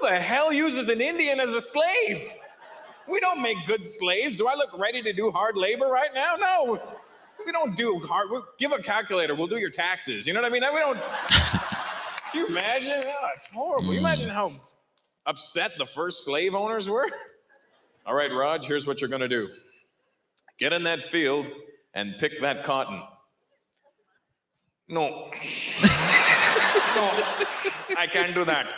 the hell uses an Indian as a slave? We don't make good slaves. Do I look ready to do hard labor right now? No. We don't do hard. Give a calculator. We'll do your taxes. You know what I mean? We don't. Can you imagine? Oh, it's horrible. You imagine how upset the first slave owners were? All right, Raj, here's what you're going to do. Get in that field and pick that cotton. No. No, I can't do that.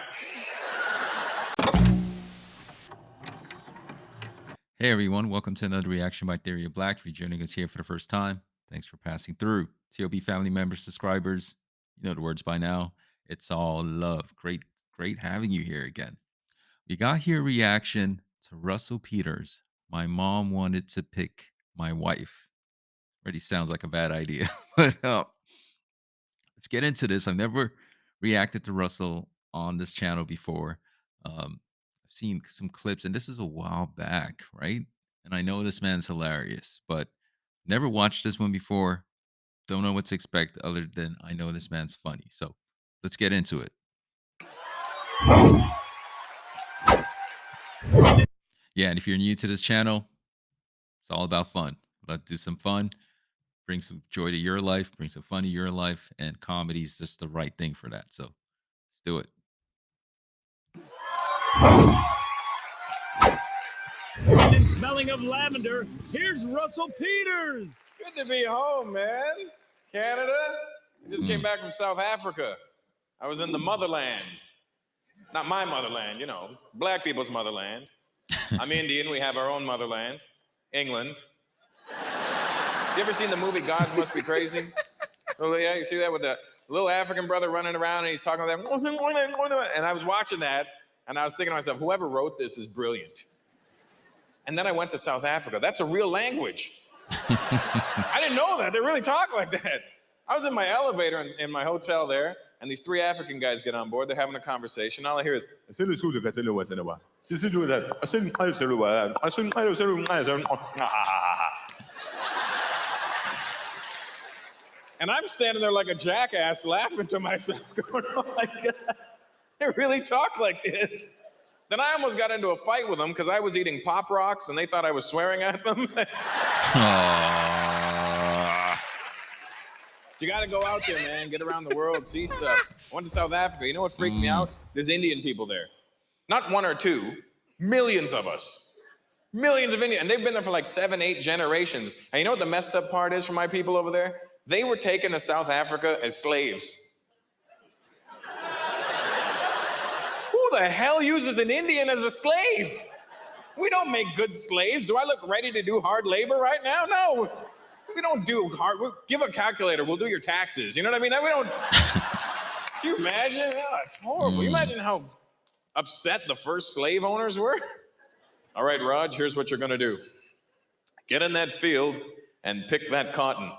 Hey everyone, welcome to another reaction by Theory of Black. If you're joining us here for the first time, thanks for passing through. TOB family members, subscribers, you know the words by now. It's all love. Great having you here again. We got here a reaction to Russell Peters. My mom wanted to pick my wife. Already sounds like a bad idea. But let's get into this. I've never reacted to Russell on this channel before. I've seen some clips, and this is a while back, right? And I know this man's hilarious, but never watched this one before. Don't know what to expect other than I know this man's funny. So let's get into it. Yeah, and if you're new to this channel, it's all about fun. Let's do some fun, bring some joy to your life, bring some fun to your life, and comedy is just the right thing for that. So let's do it. And smelling of lavender, here's Russell Peters. Good to be home, man. Canada? I just came back from South Africa. I was in the motherland. Not my motherland, you know, black people's motherland. I'm Indian, we have our own motherland. England. You ever seen the movie Gods Must Be Crazy? Oh yeah, you see that with the little African brother running around and he's talking to them. And I was watching that and I was thinking to myself, whoever wrote this is brilliant. And then I went to South Africa. That's a real language. I didn't know that. They really talk like that. I was in my elevator in my hotel there, and these three African guys get on board. They're having a conversation. All I hear is, and I'm standing there like a jackass laughing to myself, going, oh my God, they really talk like this. Then I almost got into a fight with them because I was eating Pop Rocks and they thought I was swearing at them. You got to go out there, man. Get around the world, see stuff. I went to South Africa. You know what freaked me out? There's Indian people there. Not one or two, millions of us. Millions of Indians. And they've been there for like 7, 8 generations. And you know what the messed up part is for my people over there? They were taken to South Africa as slaves. Who the hell uses an Indian as a slave? We don't make good slaves. Do I look ready to do hard labor right now? No. We don't do hard. Give a calculator. We'll do your taxes. You know what I mean? We don't. Can you imagine? Oh, it's horrible. You imagine how upset the first slave owners were? All right, Raj, here's what you're going to do. Get in that field and pick that cotton.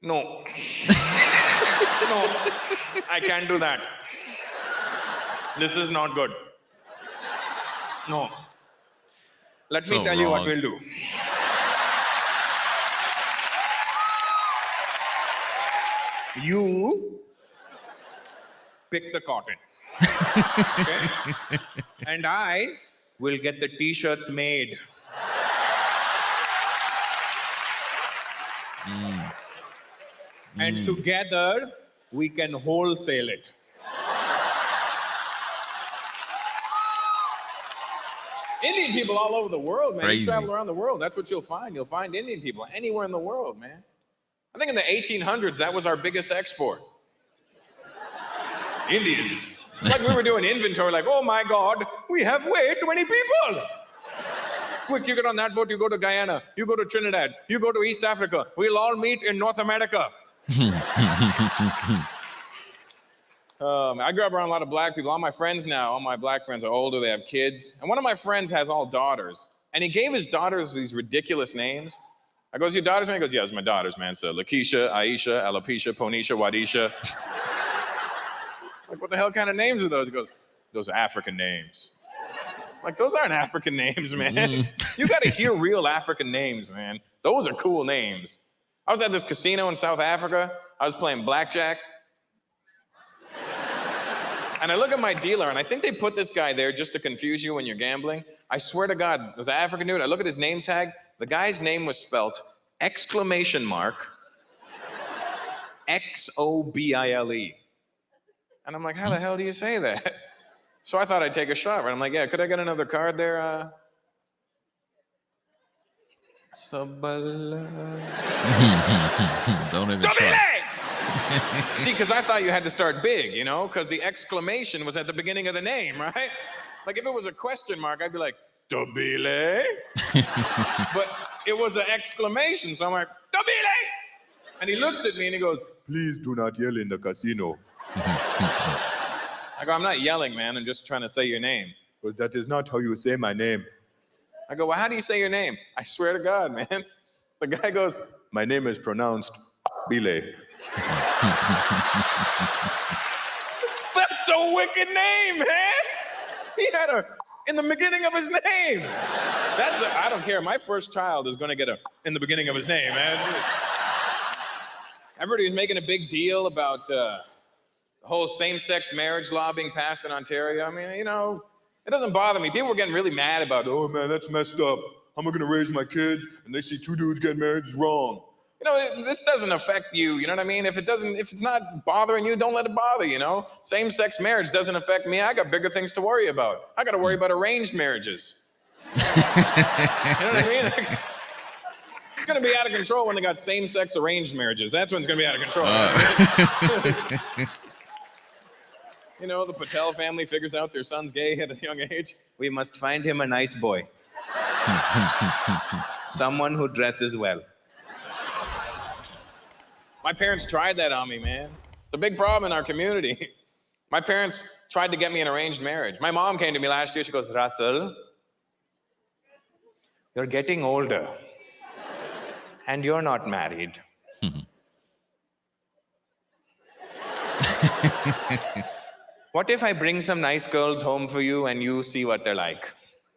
No. No, I can't do that. This is not good. No. Let me tell you what we'll do. You pick the cotton. Okay? And I will get the t-shirts made. And together we can wholesale it. Indian people all over the world, man. Crazy. You travel around the world, that's what you'll find. You'll find Indian people anywhere in the world, man. I think in the 1800s, that was our biggest export. Indians. It's like we were doing inventory, like, oh my God, we have way too many people. Quick, you get on that boat, you go to Guyana, you go to Trinidad, you go to East Africa. We'll all meet in North America. I grew up around a lot of black people. All my friends now, all my black friends are older, they have kids. And one of my friends has all daughters. And he gave his daughters these ridiculous names. I goes, your daughters, man? He goes, yeah, it's my daughters, man. So Lakeisha, Aisha, Alopecia, Ponisha, Wadisha. Like, what the hell kind of names are those? He goes, those are African names. Like, those aren't African names, man. You got to hear real African names, man. Those are cool names. I was at this casino in South Africa. I was playing blackjack. And I look at my dealer, and I think they put this guy there just to confuse you when you're gambling. I swear to God, it was an African dude. I look at his name tag. The guy's name was spelt exclamation mark XOBILE. And I'm like, how the hell do you say that? So I thought I'd take a shot, right? I'm like, yeah, could I get another card there? Don't even try. See, because I thought you had to start big, you know, because the exclamation was at the beginning of the name, right? Like if it was a question mark, I'd be like, Dobile. But it was an exclamation, so I'm like, Dobile. And he looks at me and he goes, please do not yell in the casino. I go, I'm not yelling, man. I'm just trying to say your name. He goes, that is not how you say my name. I go, well, how do you say your name? I swear to God, man. The guy goes, my name is pronounced Bile. That's a wicked name, man. He had a in the beginning of his name. I don't care. My first child is going to get a in the beginning of his name, man. Everybody was making a big deal about the whole same-sex marriage law being passed in Ontario. I mean, you know, it doesn't bother me. People were getting really mad about, oh man, that's messed up. How am I going to raise my kids? And they see two dudes getting married, it's wrong. You know, this doesn't affect you. You know what I mean? If it's not bothering you, don't let it bother you. You know, same-sex marriage doesn't affect me. I got bigger things to worry about. I got to worry about arranged marriages. You know what I mean? It's going to be out of control when they got same-sex arranged marriages. That's when it's going to be out of control. You know, the Patel family figures out their son's gay at a young age. We must find him a nice boy. Someone who dresses well. My parents tried that on me, man. It's a big problem in our community. My parents tried to get me an arranged marriage. My mom came to me last year. She goes, Russell, you're getting older and you're not married. What if I bring some nice girls home for you and you see what they're like?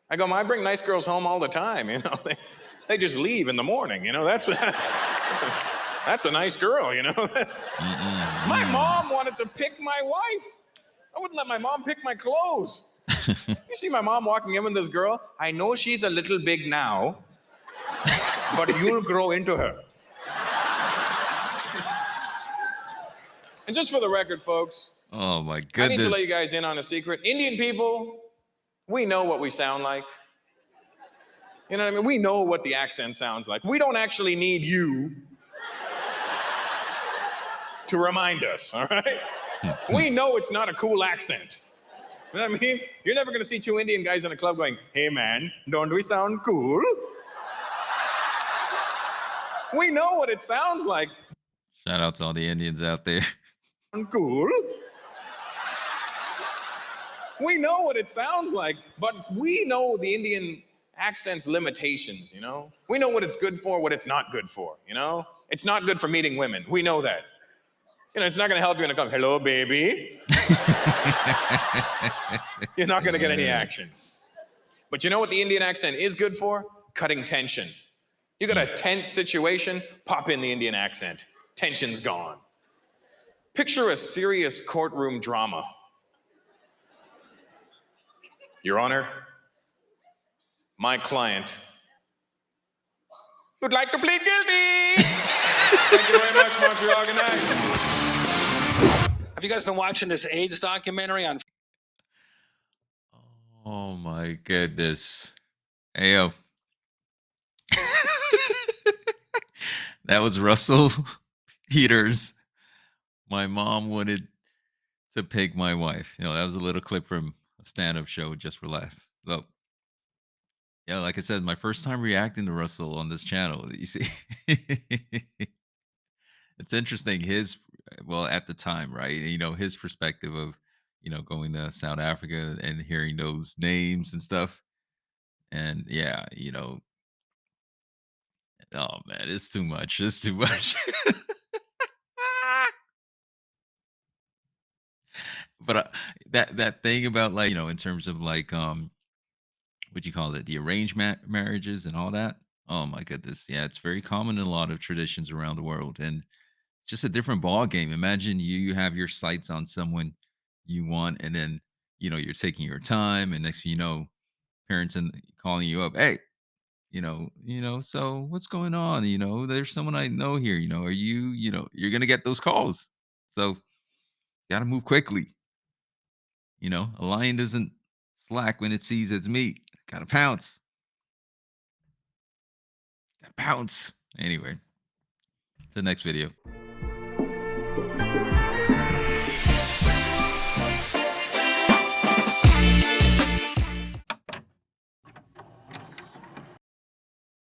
I go, I bring nice girls home all the time, you know. They just leave in the morning, you know. That's a nice girl, you know. My mom wanted to pick my wife. I wouldn't let my mom pick my clothes. You see my mom walking in with this girl. I know she's a little big now, but you'll grow into her. And just for the record, folks, Oh my I need goodness. to let you guys in on a secret. Indian people, we know what we sound like. You know what I mean? We know what the accent sounds like. We don't actually need you to remind us, all right? We know it's not a cool accent. You know what I mean? You're never gonna see two Indian guys in a club going, hey man, don't we sound cool? We know what it sounds like. Shout out to all the Indians out there. Cool. We know what it sounds like, but we know the Indian accent's limitations, you know? We know what it's good for, what it's not good for, you know? It's not good for meeting women. We know that. You know, it's not gonna help you in a club. Hello, baby. You're not gonna get any action. But you know what the Indian accent is good for? Cutting tension. You got a tense situation, pop in the Indian accent. Tension's gone. Picture a serious courtroom drama. Your Honor, my client would like to plead guilty. Thank you very much, Montreal. Good night. Have you guys been watching this AIDS documentary on? Oh my goodness. Ayo. That was Russell Peters. My mom wanted to pick my wife. You know, that was a little clip from a stand-up show just for laugh. So yeah, like I said, my first time reacting to Russell on this channel. You see, it's interesting. Well, at the time, right? You know, his perspective of, you know, going to South Africa and hearing those names and stuff. And yeah, you know, oh man, it's too much. It's too much. But that thing about, like, you know, in terms of like what you call it, the arranged marriages and all that. Oh my goodness, yeah, it's very common in a lot of traditions around the world, and it's just a different ball game. Imagine you have your sights on someone, you want, and then you're taking your time, and next thing you know, parents and calling you up, hey, so what's going on? There's someone I know here. Are you, you're gonna get those calls. So gotta move quickly. A lion doesn't slack when it sees its meat. Gotta pounce. Gotta pounce. Anyway, to the next video.